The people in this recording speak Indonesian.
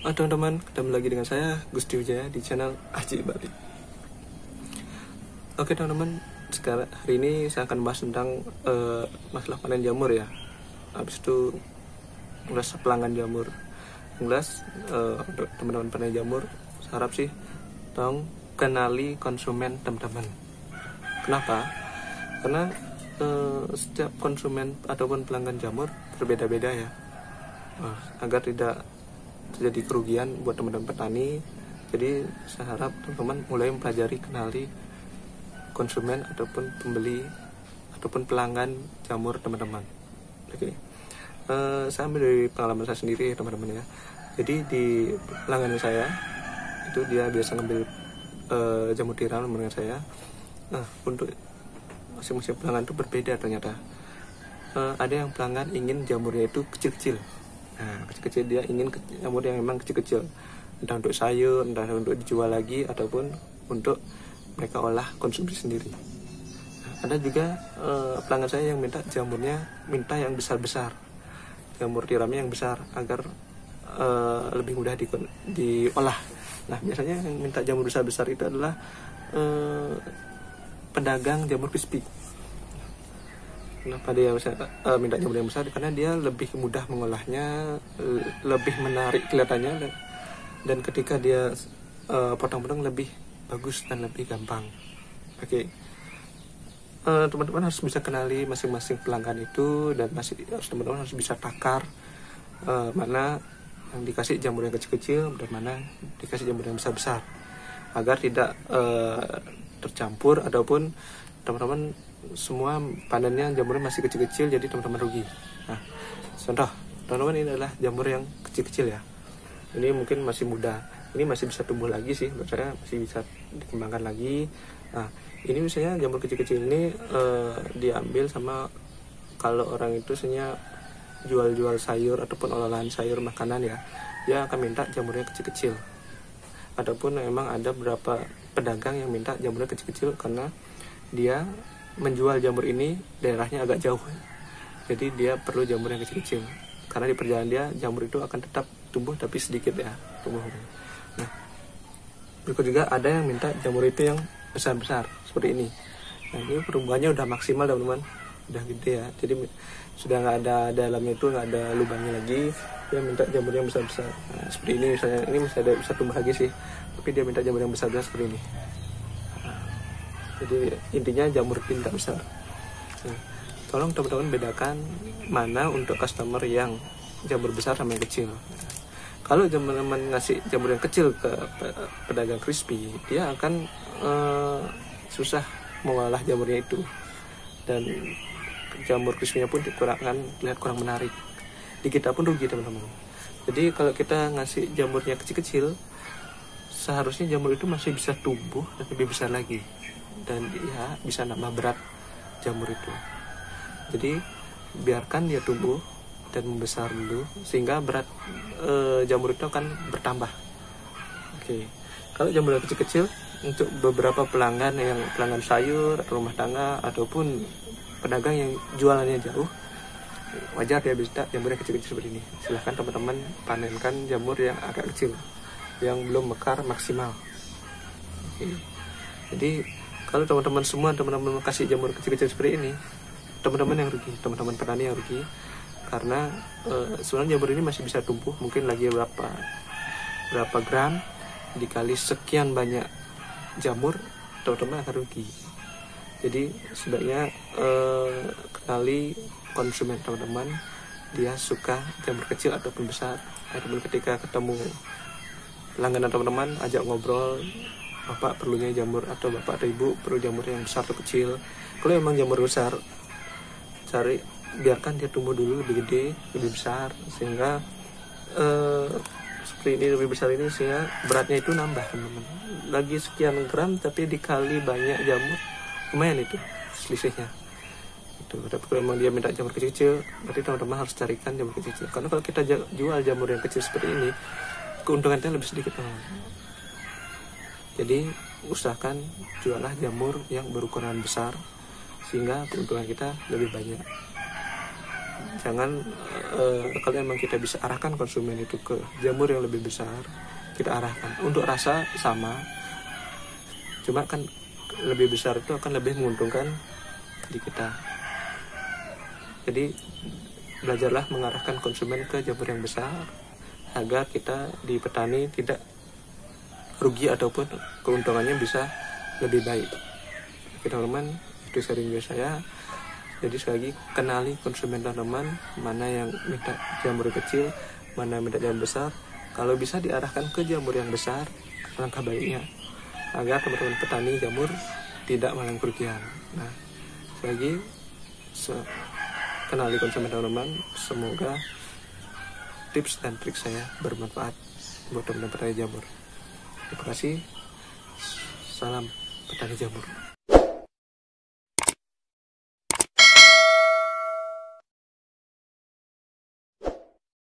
Teman-teman, ketemu lagi dengan saya Gusti Wijaya di channel Aji Bali. Oke teman-teman, sekarang hari ini saya akan bahas tentang masalah panen jamur ya. Habis itu ulas pelanggan jamur. Ulas untuk teman-teman panen jamur, saya harap sih tolong kenali konsumen teman-teman. Kenapa? Karena setiap konsumen ataupun pelanggan jamur berbeda-beda ya. Agar tidak terjadi kerugian buat teman-teman petani, jadi saya harap teman-teman mulai mempelajari, kenali konsumen ataupun pembeli ataupun pelanggan jamur teman-teman. Oke. Saya ambil dari pengalaman saya sendiri teman-teman ya. Jadi di pelanggan saya itu dia biasa ngambil jamur tiram dengan saya. Nah, untuk masing-masing pelanggan itu berbeda ternyata. Ada yang pelanggan ingin jamurnya itu kecil-kecil. Nah, kecil-kecil dia ingin jamur yang memang kecil-kecil, entah untuk sayur, entah untuk dijual lagi, ataupun untuk mereka olah konsumsi sendiri. Nah, ada juga pelanggan saya yang minta jamurnya yang besar-besar, jamur tiramnya yang besar agar lebih mudah diolah. Nah, biasanya yang minta jamur besar-besar itu adalah pedagang jamur crispy. Kenapa dia minta jamur yang besar? Karena dia lebih mudah mengolahnya, lebih menarik kelihatannya, dan ketika dia potong-potong lebih bagus dan lebih gampang. Oke. Teman-teman harus bisa kenali masing-masing pelanggan itu, dan teman-teman harus bisa takar mana yang dikasih jamur yang kecil-kecil dan mana dikasih jamur yang besar-besar, agar tidak tercampur ataupun teman-teman semua panennya jamurnya masih kecil-kecil, jadi teman-teman rugi. Nah, contoh teman-teman, ini adalah jamur yang kecil-kecil ya. Ini mungkin masih muda, ini masih bisa tumbuh lagi sih, menurut saya masih bisa dikembangkan lagi. Nah, ini misalnya jamur kecil-kecil ini diambil sama, kalau orang itu misalnya jual-jual sayur ataupun olahan sayur makanan ya, dia akan minta jamurnya kecil-kecil. Ataupun memang ada beberapa pedagang yang minta jamurnya kecil-kecil karena dia menjual jamur ini daerahnya agak jauh, jadi dia perlu jamur yang kecil-kecil, karena di perjalanan dia jamur itu akan tetap tumbuh tapi sedikit ya tumbuh. Nah, berikut juga ada yang minta jamur itu yang besar-besar seperti ini. Nah, ini pertumbuhannya udah maksimal teman-teman, udah gede ya, jadi sudah nggak ada dalamnya, itu nggak ada lubangnya lagi. Dia minta jamur yang besar-besar. Nah, seperti ini misalnya, ini masih ada bisa tumbuh lagi sih, tapi dia minta jamur yang besar-besar seperti ini. Jadi intinya jamur tinta besar. Nah, tolong teman-teman bedakan mana untuk customer yang jamur besar sama yang kecil. Kalau teman-teman ngasih jamur yang kecil ke pedagang crispy, dia akan susah mengolah jamurnya itu, dan jamur crispy-nya pun terlihat kurang menarik. Di kita pun rugi teman-teman. Jadi kalau kita ngasih jamurnya kecil-kecil, seharusnya jamur itu masih bisa tumbuh dan lebih besar lagi, dan ya bisa nambah berat jamur itu. Jadi biarkan dia tumbuh dan membesar dulu, sehingga berat jamur itu akan bertambah. Oke. Kalau jamur yang kecil-kecil, untuk beberapa pelanggan yang pelanggan sayur, rumah tangga, ataupun pedagang yang jualannya jauh, wajar dia bisa jamur yang kecil-kecil seperti ini. Silahkan teman-teman panenkan jamur yang agak kecil, yang belum mekar maksimal. Oke. Jadi kalau teman-teman kasih jamur kecil-kecil seperti ini, teman-teman yang rugi, teman-teman petani yang rugi, karena sebenarnya jamur ini masih bisa tumbuh, mungkin lagi berapa gram dikali sekian banyak jamur, teman-teman akan rugi. Jadi sebaiknya kenali konsumen teman-teman, dia suka jamur kecil ataupun besar, ataupun ketika ketemu pelanggan teman-teman, ajak ngobrol, bapak perlunya jamur, atau bapak atau ibu perlu jamur yang besar atau kecil. Kalau memang jamur besar, biarkan dia tumbuh dulu lebih gede, lebih besar, sehingga seperti ini lebih besar ini, sehingga beratnya itu nambah teman-teman. Lagi sekian gram tapi dikali banyak jamur, lumayan itu selisihnya. Tapi kalau memang dia minta jamur kecil-kecil, berarti teman-teman harus carikan jamur kecil-kecil. Karena kalau kita jual jamur yang kecil seperti ini, keuntungannya lebih sedikit teman-teman. Jadi usahakan jualah jamur yang berukuran besar, sehingga keuntungan kita lebih banyak. Jangan kalau memang kita bisa arahkan konsumen itu ke jamur yang lebih besar, kita arahkan. Untuk rasa sama, cuma kan lebih besar itu akan lebih menguntungkan di kita. Jadi belajarlah mengarahkan konsumen ke jamur yang besar agar kita di petani tidak rugi ataupun keuntungannya bisa lebih baik. Oke teman-teman, itu sharing video saya. Jadi sekali lagi, kenali konsumen tanaman, mana yang minta jamur kecil, mana yang minta jamur besar. Kalau bisa diarahkan ke jamur yang besar, alangkah baiknya, agar teman-teman petani jamur tidak mengalami kerugian. Nah, sekali lagi, kenali konsumen tanaman. Semoga tips dan trik saya bermanfaat buat teman-teman petani jamur. Terima kasih. Salam petani jamur.